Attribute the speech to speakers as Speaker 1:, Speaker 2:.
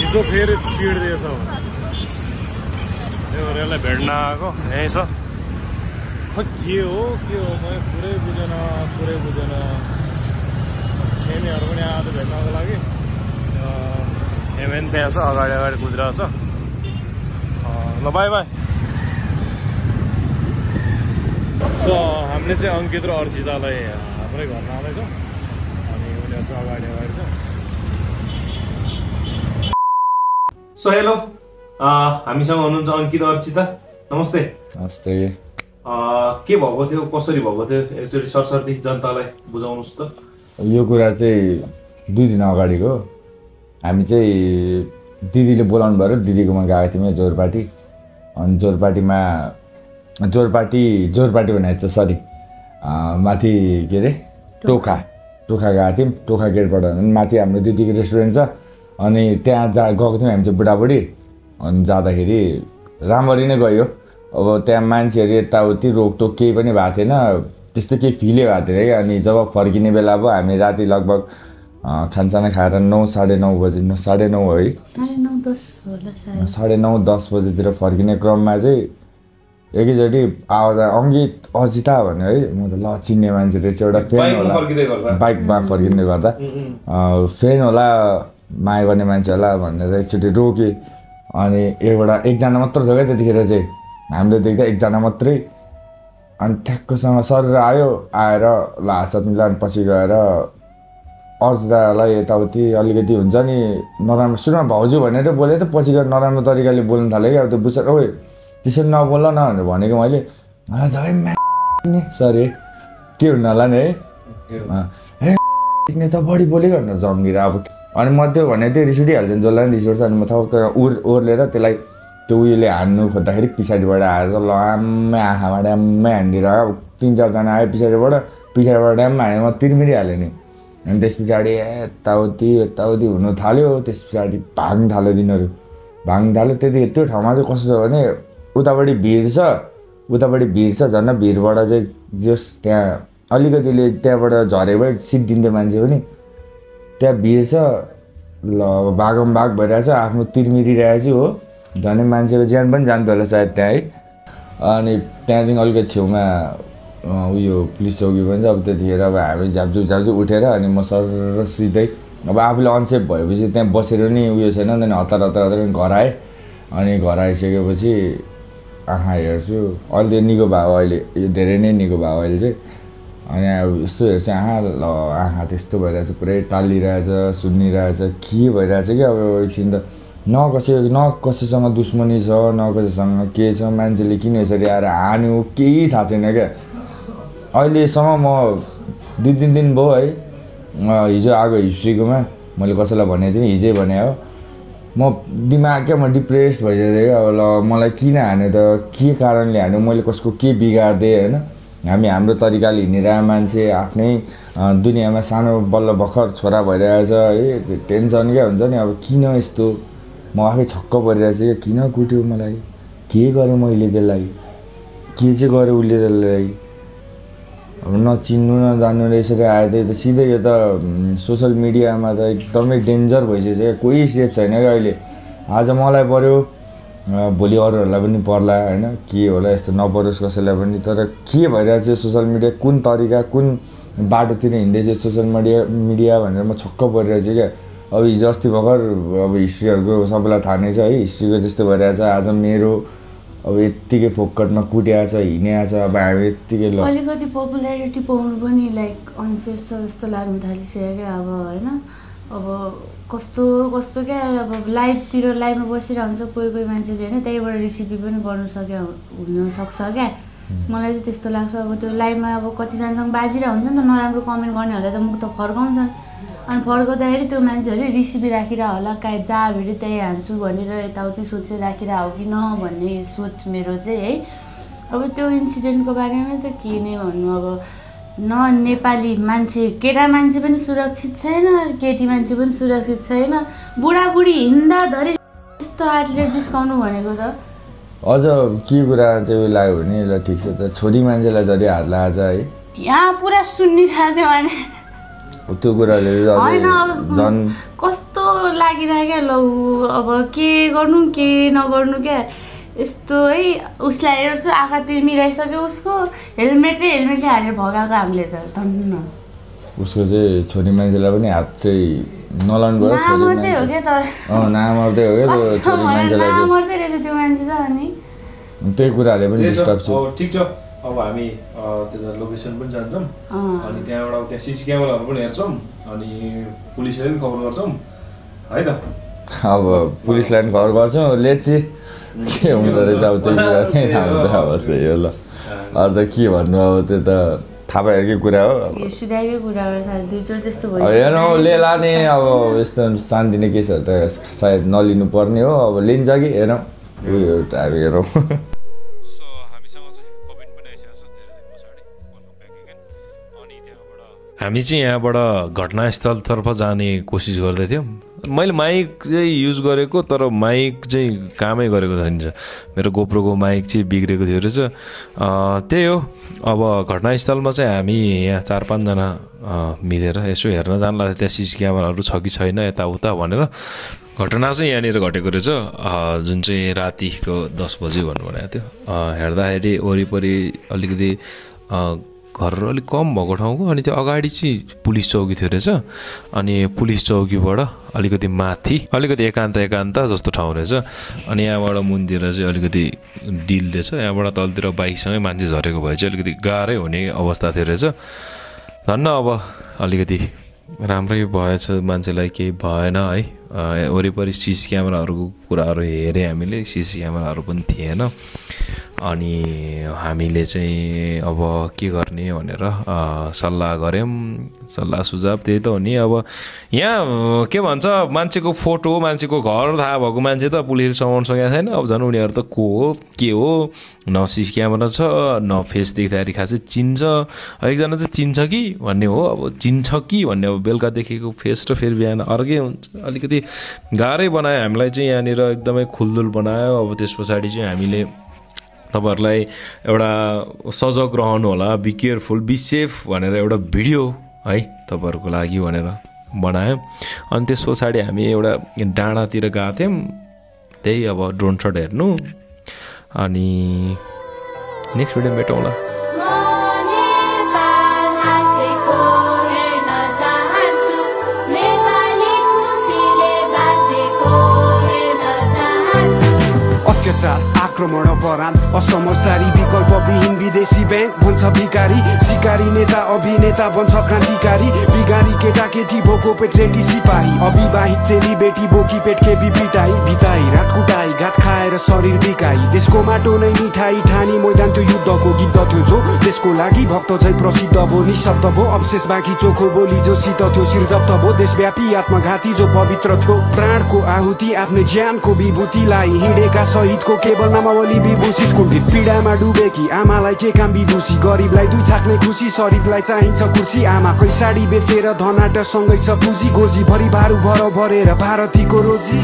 Speaker 1: हिजो फेरि पिड्दैछ यसलाई भेट्न आएको यहीँ छ के हो मैले पुरै बुझेन खेमीहरू पनि आएको भेट्नको लागि हेमेन त्यहाँ छ अगाडि कुदिरहेको छ ल बाई सो हामीले चाहिँ अङ्कित र अर्चितालाई हाम्रै घरमा आउँदैछ अनि उनीहरू चाहिँ अगाडि छ सो हेलो हामीसँग हुनुहुन्छ अङ्कित अर्चिता नमस्ते
Speaker 2: नमस्ते
Speaker 1: के भएको थियो कसरी भएको थियो एकचोटि सरसर्ती जनतालाई बुझाउनुहोस् त
Speaker 2: यो कुरा चाहिँ 2 दिन अगाडिको हामी चाहिँ दिदीले बोलाउनु भयो दिदीकोमा गएको थियौँ जोरपाटी अनि जोरपाटी भने चाहिँ सरी माथि के अरे टोखा गएको थियौँ टोखा गेटबाट माथि हाम्रो दिदीको रेस्टुरेन्ट छ अनि त्यहाँ गएको थियौँ हामी चाहिँ बुढाबुढी अनि जाँदाखेरि राम्ररी नै गयो अब त्यहाँ मान्छेहरू यताउति रोकटोक केही पनि भएको थिएन त्यस्तो केही फिलै भएको थिएन क्या अनि जब फर्किने बेला अब हामी राति लगभग खानसाना खाएर 9:30 बजे 9:30 है 9:30-10 बजेतिर फर्किने क्रममा चाहिँ एकैचोटि आवाज अङ्कित अर्चिता भन्यो है म त ल चिन्ने मान्छे रहेछ एउटा फ्यान होला बाइकमा फर्किँदै गर्दा फ्यान होला माया गर्ने मान्छे होला भनेर एकचोटि रोकेँ अनि एकजना मात्र थियो क्या त्यतिखेर चाहिँ हामीले देख्दा एकजना मात्रै अनि ठ्याक्कसँग सरेर आएर ल हातसाथ मिलाएर पछि गएर अर्चितालाई यताउति अलिकति हुन्छ नि नराम्रो सुरुमा भाउजू भनेर बोले त पछि गएर नराम्रो तरिकाले बोल्न थाल्यो क्या अब त्यो बुझ्छ ओए त्यसरी नबोल न भनेर भनेको मैले सरी के हुन्न होला नि है सिक्ने त बढी बोल्यो भनेर जम्गिएर अब अनि म त्यो भने त्यो रिस उठिहाल्छ नि जसलाई पनि रिस उठ्छ अनि म थप ओर्लेर त्यसलाई त्यो उयोले हान्नु खोज्दाखेरि पछाडिबाट आएर ल आम्मै आँखाबाट आम्मै हानिदिएर अब 3-4 जना आयो पछाडिबाट आम्मै हाने म तिर्मिरिहालेँ नि अनि त्यस पछाडि यताउति हुनु थाल्यो त्यस पछाडि भाग्नु थाल्यो त्यो ठाउँमा चाहिँ कस्तो छ भने उतापट्टि भिड छ झन् भिडबाट चाहिँ जस त्यहाँ अलिकतिले त्यहाँबाट झरेको भए सिट दिन्थ्यो मान्छे पनि त्यहाँ भिड छ ल भागम भाग भइरहेछ आफ्नो तिर्मिरिरहेछ हो झन् मान्छेको ज्यान पनि जान्थ्यो होला सायद त्यहाँ है अनि त्यहाँदेखि अलिकति छेउमा उयो पुलिस चौकी पनि छ अब त्यतिखेर अब हामी झापझुप उठेर अनि म सर सिधै अब आफूले अनसेफ भएपछि त्यहाँ बसेर नि उयो छैन अनि हतार घर आएँ अनि घर आइसकेपछि आँखा हेर्छु अहिले त्यो निको भयो अहिले यो धेरै नै निको भयो अहिले चाहिँ अनि अब यस्तो हेर्छु आँखा त्यस्तो भइरहेछ पुरै टालिरहेछ सुन्निरहेछ के भइरहेछ कि अब एकछिन त न कसैसँग दुश्मनी छ न कसैसँग के छ मान्छेले किन यसरी आएर हान्यो केही थाहा छैन क्या अहिलेसम्म म 2-3 दिन भयो है हिजो आएको हिस्ट्रीकोमा मैले कसैलाई भनेको थिएँ हिजै भने हो म दिमाग क्या म डिप्रेस भइसकेको थियो अब ल मलाई किन हान्यो त के कारणले हान्यो मैले कसको के बिगार्दिएँ होइन हाम्रो तरिकाले हिँडिरहेको मान्छे आफ्नै दुनियाँमा सानो बल्ल भर्खर छोरा भइरहेछ है टेन्सन क्या हुन्छ नि अब किन यस्तो म आफै छक्क परिरहेछु क्या किन कुट्यो मलाई के गरेँ मैले त्यसलाई के चाहिँ गरेँ उसले त्यसलाई अब नचिन्नु नजान्नु यसरी आयो त सिधै यो त सोसल मिडियामा त एकदमै डेन्जर भइसकेछ क्या कोही सेफ छैन क्या अहिले आज मलाई पर्यो भोलि अरूहरूलाई पनि पर्ला होइन के होला यस्तो नपरोस् कसैलाई पनि तर के भइरहेछ सोसल मिडिया कुन तरिका कुन बाटोतिर हिँड्दैछ सोसल मिडिया भनेर म छक्क परिरहेछु क्या अब हिजो अस्ति भर्खर अब हिस्ट्रीहरूको सबैलाई थाहा नै छ है हिस्ट्रीको जस्तो भइरहेछ आज मेरो अब यत्तिकै फोकटमा कुटिया छ हिँडिया छ अब हामी यत्तिकै
Speaker 3: अलिकति पपुलारिटी पाउनु पनि लाइक अनसेफ छ जस्तो लाग्नु थालिसक्यो क्या अब होइन अब कस्तो क्या अब लाइभमा बसिरहन्छ कोही मान्छेले होइन त्यहीबाट रेसिपी पनि गर्नु हुनसक्छ क्या मलाई चाहिँ त्यस्तो लाग्छ अब त्यो लाइभमा अब कतिजनासँग बाजिरहेको हुन्छ नि त नराम्रो कमेन्ट गर्नेहरूलाई त मुख त फर्काउँछन् अनि फर्काउँदाखेरि त्यो मान्छेहरूले रेसिपी राखिरह होला कहीँ जहाँ भेट्यो त्यही हान्छु भनेर यताउति सोचेर राखिरह हो कि न भन्ने सोच मेरो चाहिँ है अब त्यो इन्सिडेन्टको बारेमा त के नै भन्नु अब न नेपाली मान्छे केटा मान्छे पनि सुरक्षित छैन केटी मान्छे पनि सुरक्षित छैन बुढाबुढी हिँड्दाधरि यस्तो हातले जिस्काउनु भनेको त
Speaker 2: अझ के कुरा चाहिँ उयो लाग्यो भने ल ठिक छ त छोरी मान्छेलाई धरि हात लाग्छ है
Speaker 3: यहाँ पुरा सुनिरहेको थियो भने
Speaker 2: त्यो कुराले
Speaker 3: होइन कस्तो लागिरहेको लौ अब के गर्नु के नगर्नु क्या यस्तो है उसलाई हेर्छु आँखा तिर्मिरहेसक्यो उसको हेलमेटले हालेर भगाएको हामीले त धन्न
Speaker 2: उसको चाहिँ छोरी मान्छेलाई पनि हात चाहिँ नलाउनु पर्यो छोरी
Speaker 3: नामर्दै हो क्या तर
Speaker 2: नामर्दै हो क्या छोरी मान्छेलाई
Speaker 3: नामर्दै रहेछ त्यो मान्छे त अनि
Speaker 2: त्यही कुराले पनि डिस्टर्ब छ
Speaker 1: ठिक छ अब हामी त्यता लोकेसन पनि जान्छौँ अनि त्यहाँबाट त्यहाँ सिसी क्यामेराहरू पनि हेर्छौँ अनि पुलिसले पनि खबर गर्छौँ है त
Speaker 2: अब पुलिसलाई पनि खबर गर्छौँ लेट्स के हुँदो रहेछ अब त्यही कुरा नै थाहा हुन्छ अब त्यही हो ल अरू त के भन्नु अब त्यो त थाहा भएकै कुरा हो
Speaker 3: सिधाकै कुरा
Speaker 2: हेरौँ लेला नि अब यस्तो शान्तिने केसहरू त सायद नलिनु पर्ने हो अब लिन्छ कि हेरौँ उयो अब हेरौँ
Speaker 1: हामी चाहिँ यहाँबाट घटनास्थलतर्फ जाने कोसिस गर्दै थियौँ मैले माइक चाहिँ युज गरेको तर माइक चाहिँ कामै गरेको छैन मेरो गोप्रोको माइक चाहिँ बिग्रेको थियो रहेछ त्यही हो अब घटनास्थलमा चाहिँ हामी यहाँ 4-5 जना मिलेर यसो हेर्न जानु लाग्यो त्यहाँ सिसी क्यामेराहरू छ कि छैन यताउता भनेर घटना चाहिँ यहाँनिर घटेको रहेछ जुन चाहिँ रातिको 10 बजी भन्नु भनेको थियो हेर्दाखेरि वरिपरि अलिकति घरहरू अलिक कम भएको ठाउँको अनि त्यो अगाडि चाहिँ पुलिस चौकी थियो रहेछ अनि पुलिस चौकीबाट अलिकति माथि अलिकति एकान्त जस्तो ठाउँ रहेछ अनि यहाँबाट मुनतिर चाहिँ अलिकति डिल रहेछ यहाँबाट तलतिर बाइकसँगै मान्छे झरेको भए चाहिँ अलिकति गाह्रै हुने अवस्था थियो रहेछ धन्न अब अलिकति राम्रै भएछ मान्छेलाई केही भएन है वरिपरि सिसी क्यामेराहरूको कुराहरू हेरेँ हामीले सिसी क्यामेराहरू पनि थिएन अनि हामीले चाहिँ अब के गर्ने भनेर सल्लाह गऱ्यौँ सल्लाह सुझाव त्यही त हो नि अब यहाँ के भन्छ मान्छेको फोटो मान्छेको घर थाहा भएको मान्छे त पुलिसले समाउन सकेको छैन अब झन् उनीहरू त को हो के हो न सिसी क्यामेरा छ न फेस देख्दाखेरि खासै चिन्छ एकजना चाहिँ चिन्छ कि भन्ने हो अब चिन्छ कि भन्ने अब बेलुका देखेको फेस र फेरि बिहान अर्कै हुन्छ अलिकति गाह्रै बनायो हामीलाई चाहिँ यहाँनिर एकदमै खुलदुल बनायो अब त्यस पछाडि चाहिँ हामीले तपाईहरुलाई एउटा सजग रहनु होला बी केयरफुल बी सेफ भनेर एउटा भिडियो है तपाईहरुको लागि भनेर बनायो अनि त्यस पछाडि हामी एउटा डाँडातिर गएको थियौं त्यही अब ड्रोन शट हेर्नु अनि नेक्स्ट भिडियो भेटौँला
Speaker 4: अत्याचार आक्रमण अपराध असमझदारी विकल्पविहीन विदेशी बैंक बन्छ भिकारी शिकारी नेता अभिनेता बन्छ क्रान्तिकारी बिगारी केटाकेटी भोको पेटलेटी सिपाही अविवाहित चेली बेटी बोकी पेट खेपी पिटाई भिताई रात कुटाई घात खाएर शरीर बिकाई देशको माटो नै मिठाई ठानी मैदान त्यो युद्धको गीत थियो जो देशको लागि भक्त झै प्रसिद्ध भो निशब्द भो अवशेष बाँकी चोखो बोली जो शीत थियो शिर जप्त भो देशव्यापी आत्मघाती जो पवित्र थियो प्राणको आहुति आफ्नै ज्यानको विभूतिलाई हिँडेका शहीदको केवल नामावली विभूषित कुण्ठित पीडामा डुबेकी आमालाई के काम विदुषी गरिबलाई दुई छाक्ने खुसी शरीफलाई चाहिन्छ कुर्सी आमाकै साडी बेचेर धनाट सँगै छ पुँजी गोजी भरि भारू भर भरेर भारतीको रोजी